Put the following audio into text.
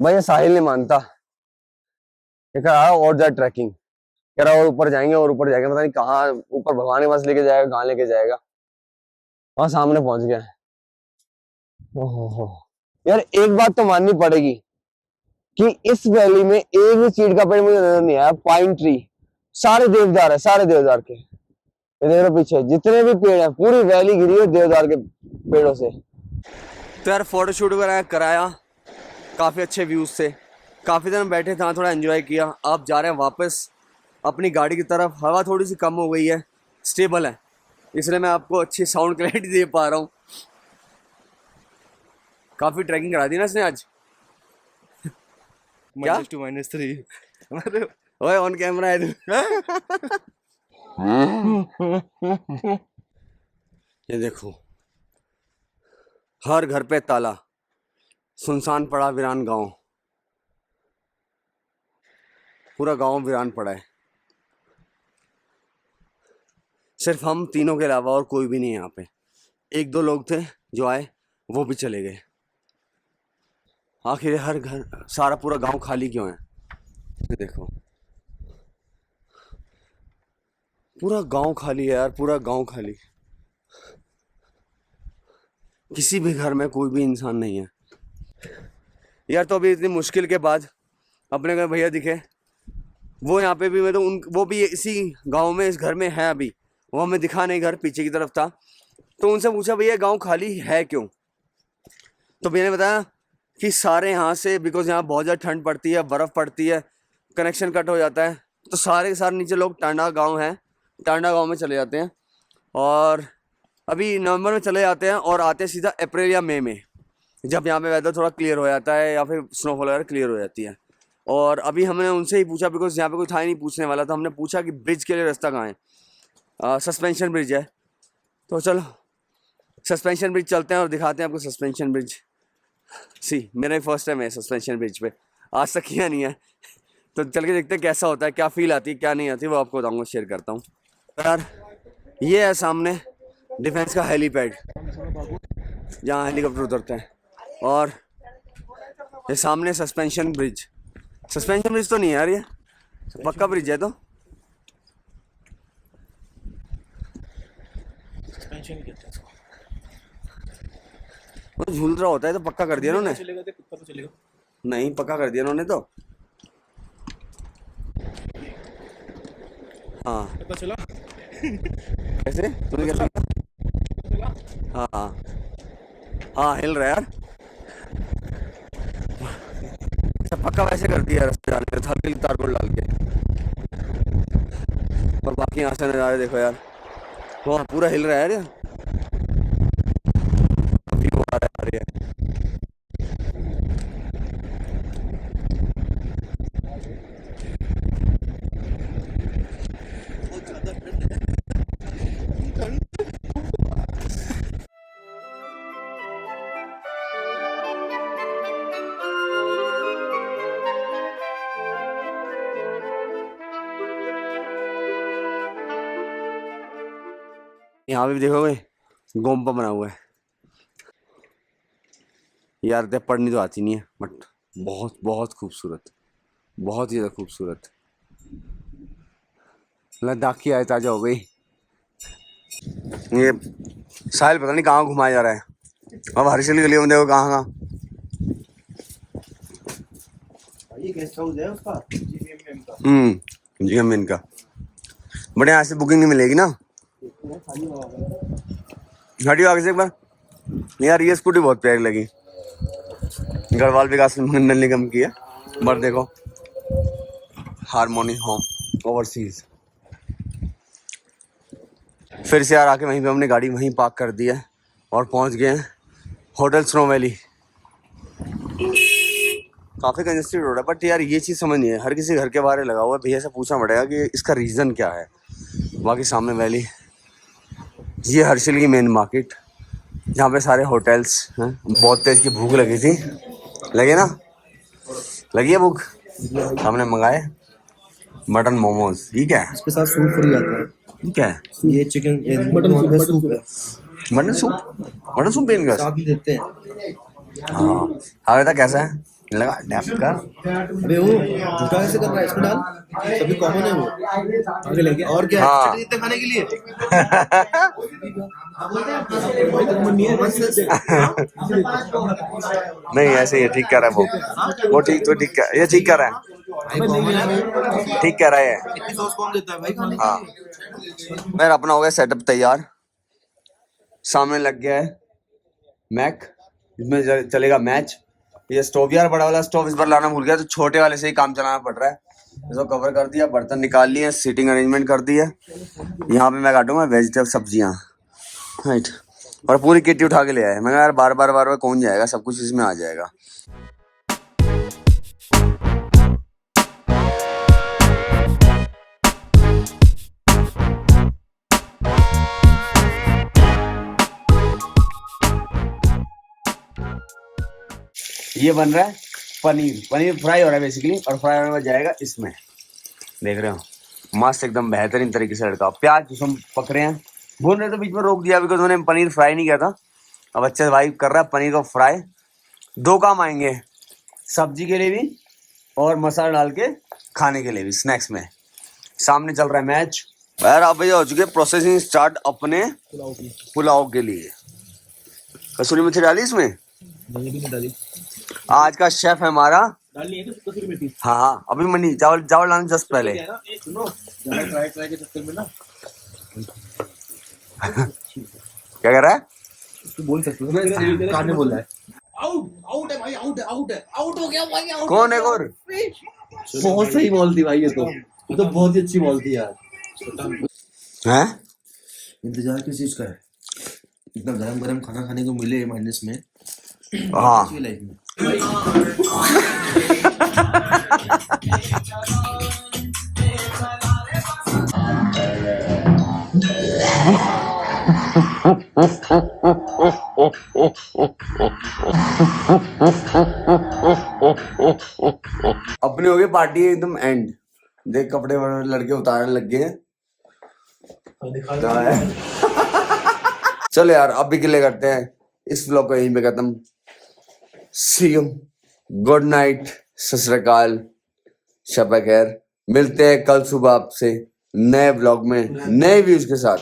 भाई ये साहिल नहीं मानता, ये कह रहा है और ज्यादा ट्रैकिंग, कह रहा है और ऊपर जाएंगे और ऊपर जाएंगे, पता नहीं कहाँ ऊपर भगवान के पास लेके जाएगा, कहाँ लेके जाएगा। वहां सामने पहुंच गया। ओहो यार, एक बात तो माननी पड़ेगी कि इस वैली में एक भी चीड़ का पेड़ मुझे नजर नहीं आया। पाइन ट्री, सारे देवदार है, सारे देवदार के। ये देख रहे पीछे जितने भी पेड़ हैं, पूरी वैली घिरी है देवदार के पेड़ों से। तो यार फोटो शूट वगैरह कराया, काफी अच्छे व्यूज से, काफी देर बैठे थे, थोड़ा एंजॉय किया। अब जा रहे हैं वापस अपनी गाड़ी की तरफ। हवा थोड़ी सी कम हो गई है, स्टेबल है, इसलिए मैं आपको अच्छी साउंड क्लैरिटी दे पा रहा हूँ। काफी ट्रैकिंग करा दी ना इसने आज। क्या -2 -3 ओए ऑन कैमरा है तू। ये देखो, हर घर पे ताला, सुनसान पड़ा वीरान गांव, पूरा गांव वीरान पड़ा है। सिर्फ हम तीनों के अलावा और कोई भी नहीं है यहाँ पे। एक दो लोग थे जो आए, वो भी चले गए। आखिर हर घर, सारा पूरा गांव खाली क्यों है? ये देखो, पूरा गांव खाली है यार, पूरा गांव खाली। किसी भी घर में कोई भी इंसान नहीं है यार। तो अभी इतनी मुश्किल के बाद अपने घर भैया दिखे, वो यहाँ पे भी, मैं तो वो भी इसी गांव में, इस घर में है अभी। वो हमें दिखा नहीं, घर पीछे की तरफ था। तो उनसे पूछा भैया गांव खाली है क्यों? तो भैया ने बताया कि सारे यहाँ से, बिकॉज यहाँ बहुत ज़्यादा ठंड पड़ती है, बर्फ़ पड़ती है, कनेक्शन कट हो जाता है, तो सारे के सारे नीचे लोग टांडा गांव है, टांडा गांव में चले जाते हैं। और अभी नवंबर में चले जाते हैं और आते हैं सीधा अप्रैल या मई में, जब यहाँ पे वेदर थोड़ा क्लियर हो जाता है या फिर स्नोफॉल वगैरह क्लियर हो जाती है। और अभी हमने उनसे ही पूछा, बिकॉज यहाँ पे कोई था ही नहीं पूछने वाला, तो हमने पूछा कि ब्रिज के लिए रास्ता कहाँ है। सस्पेंशन ब्रिज है। तो चलो सस्पेंशन ब्रिज चलते हैं और दिखाते हैं आपको सस्पेंशन ब्रिज। मेरा ही फर्स्ट टाइम है सस्पेंशन ब्रिज पे, आज तक किया नहीं है। तो चल के देखते हैं कैसा होता है, क्या फील आती है, क्या नहीं आती, वो आपको बताऊँगा, शेयर करता हूँ। यार ये है सामने डिफेंस का हेलीपैड, जहाँ हेलीकॉप्टर उतरते हैं। और ये सामने सस्पेंशन ब्रिज। सस्पेंशन ब्रिज तो नहीं है यार, ये पक्का ब्रिज है। तो वो झूल रहा होता है, तो पक्का कर दिया उन्होंने। नहीं, पक्का कर दिया उन्होंने तो। हाँ पता चला। कैसे तुम्हें कैसे? हाँ हाँ हाँ, हिल रहा है यार। पक्का वैसे कर दिया रास्ते जाने का, हल्की तारकोल डाल के। और बाकी यहाँ से नज़ारे देखो यार, वो पूरा हिल रहा है यार। व्यू आ रहा है। यहाँ पे भी देखोगे गोम्पा बना हुआ है यार। तो पढ़नी तो आती नहीं है, बट बहुत बहुत खूबसूरत, बहुत ही ज़्यादा खूबसूरत। लद्दाख की आयत ताजा हो गई। ये साहिल पता नहीं कहाँ घुमाया जा रहा है। अब हर्षिल गली में देखो कहाँ कहाँ। ये गेस्ट हाउस है उसका, GMM का। बट यहाँ से बुकिंग नहीं मिलेगी ना। हटियो आगे से एक बार। यार ये स्कूटी बहुत प्यारी लगी, गढ़वाल विकास मंडल निगम की है। बट देखो, हारमोनी होम ओवरसीज। फिर से यार आके वहीं पे हमने गाड़ी वहीं पार्क कर दी है और पहुंच गए हैं होटल स्नो वैली। काफ़ी कंजेस्टेड रोड है, बट यार ये चीज़ समझ नहीं है, हर किसी घर के बाहर लगा हुआ है। भैया से पूछना पड़ेगा कि इसका रीज़न क्या है। बाकी सामने वैली, ये हर्षिल की मेन मार्केट, जहाँ पे सारे होटल्स हैं। बहुत तेज़ की भूख लगी थी, लगे ना, लगी है भूख। हमने मंगाए मटन मोमोज। ठीक है, इसके साथ सूप फ्री आता है। ठीक है, ये चिकन मटन सूप है। मटन सूप, मटन सूप पेन का साथ ही देते हैं। हाँ। आगे था कैसा है? लगा डैप का। अबे वो झूठा कैसे कर रहा है, इसको डाल, सभी कॉमन है वो। आगे लेके और क्या हाँ। चटनी इतने खाने के लिए। नहीं ऐसे ही है, ठीक कर रहा है वो ठीक तो ठीक कर, ये ठीक कर रहा है, भाई कॉमन है, ठीक कर रहा है। इतनी सॉस कौन देता है भाई खाने के हाँ लिए। मेरा अपना हो गया सेटअप तैयार, सामने लग गया है मैक, इसमें चलेगा मैच। ये स्टोव यार बड़ा वाला स्टोव इस बार लाना भूल गया, तो छोटे वाले से ही काम चलाना पड़ रहा है। इसको कवर कर दिया, बर्तन निकाल लिए, सीटिंग अरेंजमेंट कर दी है। यहाँ पे मैं काटूंगा वेजिटेबल सब्जियाँ, राइट। और पूरी किट्टी उठा के ले आए, मैं यार बार बार कौन जाएगा, सब कुछ इसमें आ जाएगा। ये बन रहा है पनीर फ्राई हो रहा है बेसिकली, और फ्राई होने में जाएगा इसमें, देख रहे हो मस्त एकदम बेहतरीन तरीके से लड़का। प्याज जो हम पक रहे हैं, भून रहे तो बीच में रोक दिया बिकॉज उन्होंने पनीर फ्राई नहीं किया था। अब अच्छे से भाई कर रहा है पनीर को फ्राई। दो काम आएंगे, सब्जी के लिए भी और मसाला डाल के खाने के लिए भी, स्नैक्स में। सामने चल रहा है मैच यार। अब भैया हो चुके प्रोसेसिंग स्टार्ट अपने पुलाव के लिए। कसूरी मेथी डाली इसमें, डाली आज का शेफ है हमारा। डालनी है तो कसूरी मेथी। हाँ अभी मनी चावल डालना जस्ट पहले। सुनो ज्यादा ट्राई के चक्कर में ना क्या कर रहा है, तू बोल सकती है, कान में बोल रहा है। आउट है भाई, आउट हो गया भाई, आउट। कौन है और बहुत सही बॉल थी भाई, ये तो बहुत ही अच्छी बॉल थी यार। हैं? इंतजार किस चीज का है, इतना गरम गरम खाना खाने को मिले माइनस में। हाँ अच्छी लाइफ में अपनी हो गई पार्टी एकदम एंड। देख कपड़े वपड़े लड़के उतारने लग गए हैं। कहाँ है? चलो यार अब भी किले करते हैं इस व्लॉग को यहीं पे खत्म। सी यू, गुड नाइट, सत श्री अकाल, शब खैर। मिलते हैं कल सुबह आपसे नए व्लॉग में नए व्यूज के साथ।